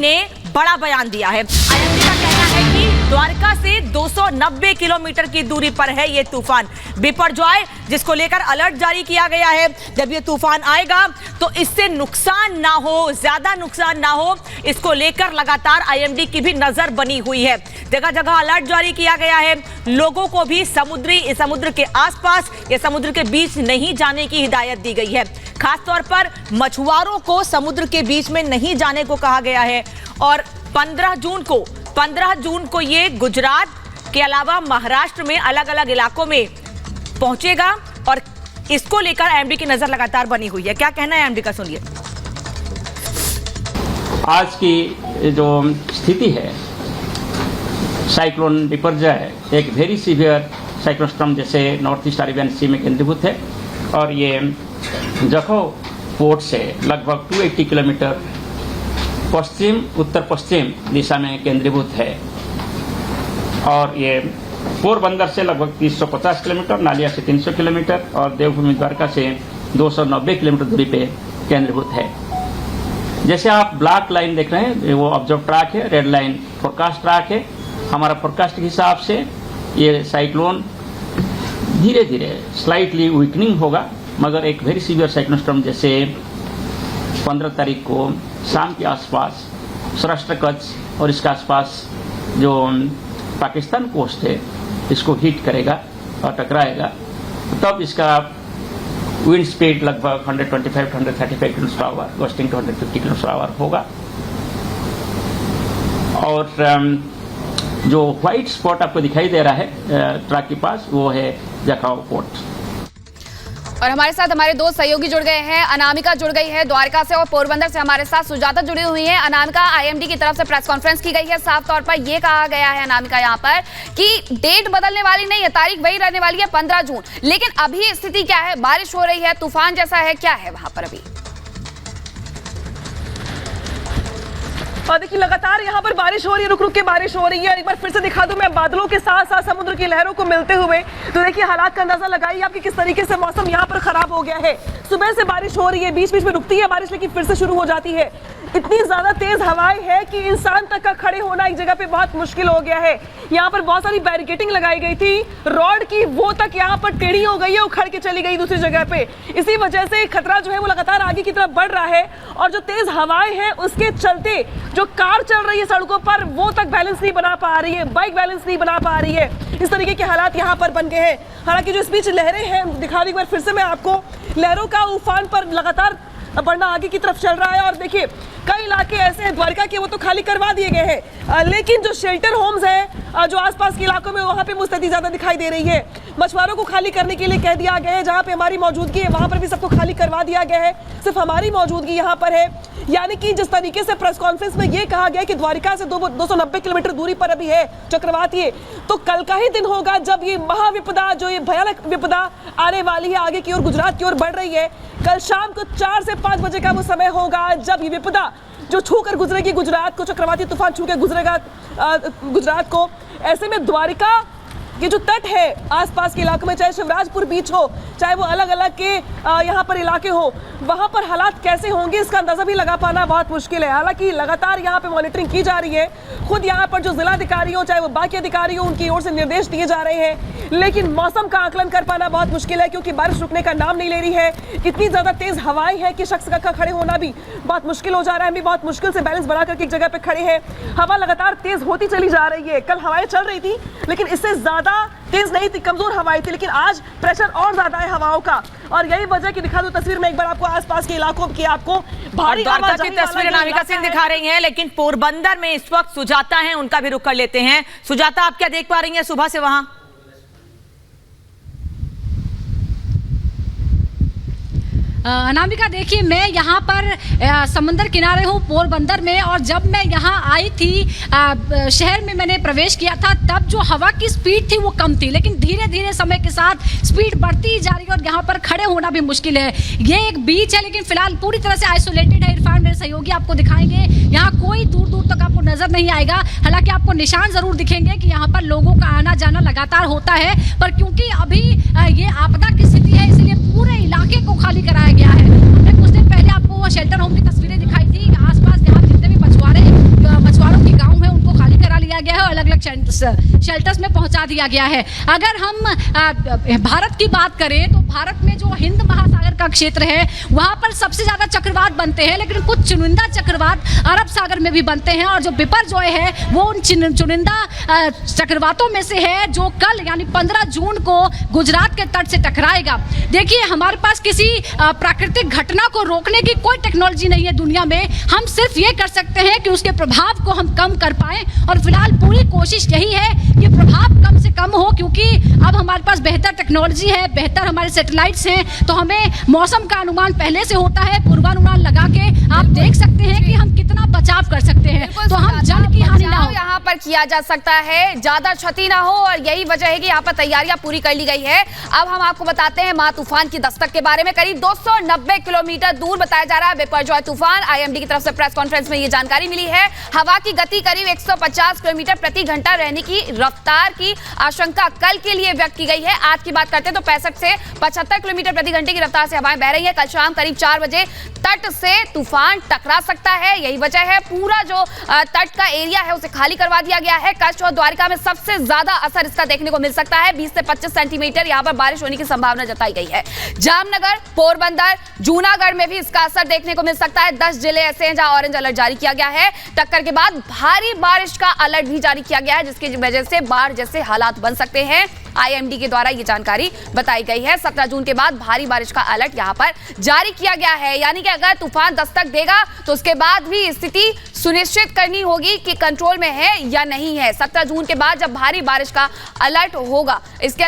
ने बड़ा बयान दिया है। आईएमडी का कहना है कि द्वारका से 290 किलोमीटर की दूरी पर है ये तूफान बिपरजॉय, जिसको लेकर अलर्ट जारी किया गया है। जब ये तूफान आएगा तो इससे नुकसान ना हो, ज्यादा नुकसान ना हो, इसको लेकर लगातार आईएमडी की भी नजर बनी हुई है। जगह जगह अलर्ट जारी किया गया है। लोगों को भी समुद्र के आसपास या समुद्र के बीच नहीं जाने की हिदायत दी गई है। खासतौर पर मछुआरों को समुद्र के बीच में नहीं जाने को कहा गया है। और 15 जून को ये गुजरात के अलावा महाराष्ट्र में अलग अलग इलाकों में पहुंचेगा और इसको लेकर आईएमडी की नजर लगातार बनी हुई है। क्या कहना है आईएमडी का, सुनिए। आज की जो स्थिति है, साइक्लोन बिपरजॉय एक वेरी सीवियर साइक्लोन स्टॉर्म जैसे नॉर्थ ईस्ट अरेबियन सी में केंद्रीभूत है और ये जखौ पोर्ट से लगभग 280 किलोमीटर पश्चिम उत्तर पश्चिम दिशा में केंद्रीभूत है और ये पोरबंदर से लगभग 350 किलोमीटर, नालिया से 300 किलोमीटर और देवभूमि द्वारका से 290 किलोमीटर दूरी पे केंद्रीभूत है। जैसे आप ब्लैक लाइन देख रहे हैं वो ऑब्जर्व ट्रैक है, रेड लाइन फोरकास्ट ट्रैक है। हमारा फोरकास्ट के हिसाब से ये साइक्लोन धीरे धीरे स्लाइटली वीकनिंग होगा, मगर एक वेरी सीवियर साइक्लोन स्टॉर्म जैसे 15 तारीख को शाम के आसपास सौराष्ट्र कच्छ और इसके आसपास जो पाकिस्तान कोस्ट है इसको हिट करेगा और टकराएगा। तब इसका विंड स्पीड लगभग 125-135 किलोमीटर/आवर, गस्टिंग टू 150 किलोमीटर/आवर होगा। और जो व्हाइट स्पॉट आपको दिखाई दे रहा है ट्रैक के पास, वो है जखौ पोर्ट। और हमारे साथ हमारे दो सहयोगी जुड़ गए हैं। अनामिका जुड़ गई है द्वारका से और पोरबंदर से हमारे साथ सुजाता जुड़ी हुई है। अनामिका, आईएमडी की तरफ से प्रेस कॉन्फ्रेंस की गई है। साफ तौर पर यह कहा गया है अनामिका यहाँ पर कि डेट बदलने वाली नहीं है, तारीख वही रहने वाली है 15 जून। लेकिन अभी स्थिति क्या है? बारिश हो रही है, तूफान जैसा है, क्या है वहां पर अभी? और देखिए लगातार यहाँ पर बारिश हो रही है, रुक रुक के बारिश हो रही है। एक बार फिर से दिखा दूं मैं बादलों के साथ साथ समुद्र की लहरों को मिलते हुए, तो देखिए हालात का अंदाजा लगाइए आप कि किस तरीके से मौसम यहाँ पर खराब हो गया है। सुबह से बारिश हो रही है, बीच बीच में रुकती है बारिश लेकिन फिर से शुरू हो जाती है। इतनी ज्यादा तेज हवाएं है कि इंसान तक का खड़े होना एक जगह पे बहुत मुश्किल हो गया है। यहाँ पर बहुत सारी बैरिकेडिंग लगाई गई थी रॉड की, वो तक यहाँ पर टेढ़ी हो गई है, उखड़ के चली गई दूसरी जगह पे। इसी वजह से खतरा जो है वो लगातार आगे की तरफ बढ़ रहा है और जो तेज हवाएं हैं उसके चलते जो कार चल रही है सड़कों पर वो तक बैलेंस नहीं बना पा रही है, बाइक बैलेंस नहीं बना पा रही है। इस तरीके के हालात यहाँ पर बन गए हैं। हालांकि जो इस बीच लहरें हैं, दिखा दी एक बार फिर से मैं आपको, लहरों का उफान पर लगातार बढ़ना आगे की तरफ चल रहा है। और देखिए कई इलाके ऐसे हैं द्वारका के, वो तो खाली करवा दिए गए हैं, लेकिन जो शेल्टर होम्स हैं जो आसपास के इलाकों में, वहाँ पे मुस्तैदी ज़्यादा दिखाई दे रही है। मछुआरों को खाली करने के लिए कह दिया गया है। जहाँ पे हमारी मौजूदगी है वहाँ पर भी सबको खाली करवा दिया गया है, सिर्फ हमारी मौजूदगी यहाँ पर है। यानी कि जिस तरीके से प्रेस कॉन्फ्रेंस में ये कहा गया कि द्वारका से 290 किलोमीटर दूरी पर अभी है चक्रवात, ये तो कल का ही दिन होगा जब ये महाविपदा, जो ये भयानक विपदा आने वाली है आगे की ओर, गुजरात की ओर बढ़ रही है। कल शाम को 4 से 5 बजे का वो समय होगा जब ये विपदा जो छू कर गुजरेगी गुजरात को, चक्रवाती तूफान छू के गुजरेगा गुजरात को। ऐसे में द्वारका ये जो तट है आसपास के इलाकों में, चाहे शिवराजपुर बीच हो, चाहे वो अलग अलग के यहाँ पर इलाके हो, वहाँ पर हालात कैसे होंगे इसका अंदाजा भी लगा पाना बहुत मुश्किल है। हालांकि लगातार यहाँ पे मॉनिटरिंग की जा रही है। खुद यहाँ पर जो जिलाधिकारी हो, चाहे वो बाकी अधिकारी हो, उनकी ओर से निर्देश दिए जा रहे हैं, लेकिन मौसम का आकलन कर पाना बहुत मुश्किल है क्योंकि बारिश रुकने का नाम नहीं ले रही है। इतनी ज्यादा तेज हवाएं हैं कि शख्स का खड़े होना भी बहुत मुश्किल हो जा रहा है। हम भी बहुत मुश्किल से बैलेंस बना करके एक जगह पे खड़े हैं। हवा लगातार तेज होती चली जा रही है। कल हवाएं चल रही थी लेकिन इससे ज्यादा तेज नहीं थी, कमजोर हवाएं थी, लेकिन आज प्रेशर और ज्यादा है हवाओं का। और यही वजह की दिखा दूं तस्वीर में एक बार आपको आसपास के इलाकों की, आपको भारी द्वारका की तस्वीर अनामिका सिंह दिखा रही हैं, लेकिन पोरबंदर में इस वक्त सुजाता हैं, उनका भी रुख कर लेते हैं। सुजाता, आप क्या देख पा रही हैं सुबह से वहां? अनामिका देखिए, मैं यहाँ पर समुद्र किनारे हूँ पोरबंदर में, और जब मैं यहाँ आई थी शहर में मैंने प्रवेश किया था, तब जो हवा की स्पीड थी वो कम थी, लेकिन धीरे धीरे समय के साथ स्पीड बढ़ती ही जा रही है और यहाँ पर खड़े होना भी मुश्किल है। ये एक बीच है लेकिन फिलहाल पूरी तरह से आइसोलेटेड है। इरफान मेरे सहयोगी आपको दिखाएंगे, यहाँ कोई दूर दूर तक आपको नजर नहीं आएगा। हालांकि आपको निशान जरूर दिखेंगे कि यहाँ पर लोगों का आना जाना लगातार होता है, पर क्योंकि अभी ये आपदा की स्थिति है इसलिए पूरे इलाके को खाली कराया गया है। हमने कुछ दिन पहले आपको शेल्टर होम की तस्वीरें दिखाई थी, आसपास यहाँ जितने भी मछुआरे अलग अलग शेल्टर्स में पहुंचा दिया गया है। अगर हम भारत की बात करें तो भारत में जो हिंद महासागर का क्षेत्र है वहां पर सबसे ज्यादा चक्रवात बनते हैं, लेकिन कुछ चुनिंदा चक्रवात अरब सागर में भी बनते हैं और जो बिपरजॉय है वो उन चुनिंदा चक्रवातों में से है जो कल यानी 15 जून को गुजरात के तट से टकराएगा। देखिए, हमारे पास किसी प्राकृतिक घटना को रोकने की कोई टेक्नोलॉजी नहीं है दुनिया में। हम सिर्फ ये कर सकते हैं कि उसके प्रभाव को हम कम कर पाएं और फिलहाल पूरी कोशिश यही है कि प्रभाव कम से कम हो, क्योंकि अब हमारे पास बेहतर टेक्नोलॉजी है, बेहतर हमारे सैटेलाइट्स हैं, तो हमें मौसम का अनुमान पहले से होता है। पूर्वानुमान लगा के आप देख सकते हैं कि हम कितना बचाव कर सकते हैं, तो हम जल की हानि ना हो यहाँ पर किया जा सकता है, ज्यादा क्षति ना हो, और यही वजह है कि यहाँ पर तैयारियां पूरी कर ली गई है। अब हम आपको बताते हैं महा तूफान की दस्तक के बारे में। करीब 290 किलोमीटर दूर बताया जा रहा है बिपरजॉय तूफान। आईएमडी की तरफ से प्रेस कॉन्फ्रेंस में ये जानकारी मिली है। हवा की गति करीब 150 किलोमीटर प्रति घंटा रहने की रफ्तार की आशंका कल के लिए व्यक्त की गई है। आज की बात करते हैं तो 65 से 75 किलोमीटर प्रति घंटे की रफ्तार से हवाएं बह रही है। कल शाम करीब 4 बजे तट से तूफान टकरा सकता है, यही वजह है पूरा जो तट का एरिया है उसे खाली करवा दिया गया है। कच्छ और द्वारिका में सबसे ज्यादा असर इसका देखने को मिल सकता है। 20 से 25 सेंटीमीटर यहाँ पर बारिश होने की संभावना जताई गई है। जामनगर, पोरबंदर, जूनागढ़ में भी इसका असर देखने को मिल सकता है। 10 जिले ऐसे हैं जहां ऑरेंज अलर्ट जारी किया गया है। टक्कर के बाद भारी बारिश का अलर्ट भी जारी किया गया है, जिसकी वजह से बाढ़ जैसे हालात बन सकते हैं। आईएमडी के द्वारा ये जानकारी बताई गई है। 17 जून के बाद भारी बारिश का अलर्ट यहां पर जारी किया गया है, यानी कि अगर तूफान दस्तक देगा तो उसके बाद भी स्थिति सुनिश्चित करनी होगी कि कंट्रोल में है या नहीं है। 17 जून के बाद जब भारी बारिश का अलर्ट होगा, इसके